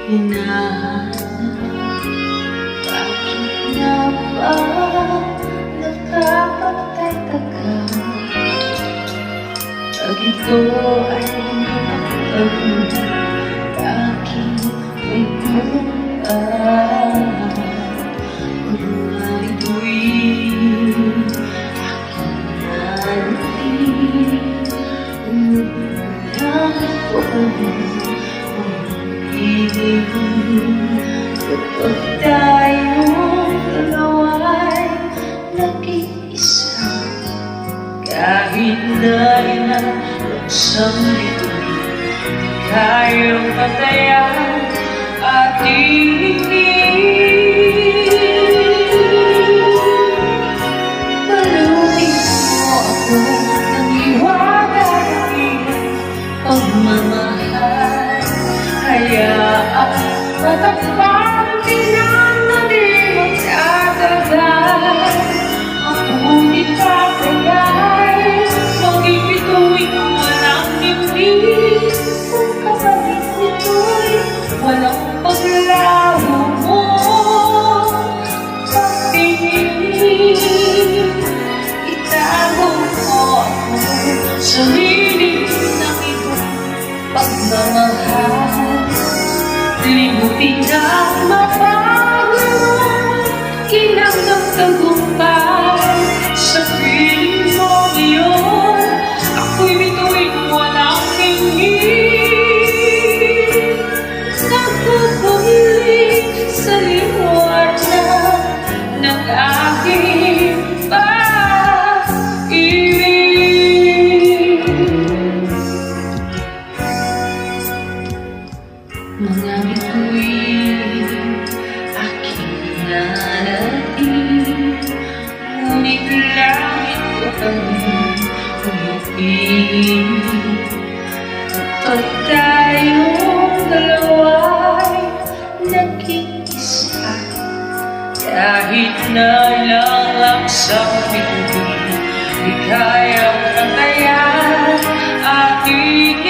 hinahanap. Bakit nga ba nakapagtataka? Pag ito ay nakapag aking may pumunta. Kung nga ito'y aking narating, umuulan ko ang kapag tayong dalawa'y nag-iisa. Kahit na inaksang ito'y di kayang patayan ating paluin mo ako ng hiwagang pagmamahal. Hayaan matakpan pinanali magtatagal. Ako di papayag mag-ibituin walang limit. Kung kapalit nito'y walang paglaho mo. Pagtingin itago mo ako sa hiling ng ibang pagmamahal. Limutin ang mapaglaman, kinanggap tagumpay. Sa piling mo ngayon, ako'y bituin walang tingin. Nagkukulit sa liwanag ng aking pag-ibig. Mga bituin aking narating, ngunit langit ko kami umipin. Kapag tayong dalawa'y nag-iisa, kahit na ilang sa bituin, di kayang patayan aking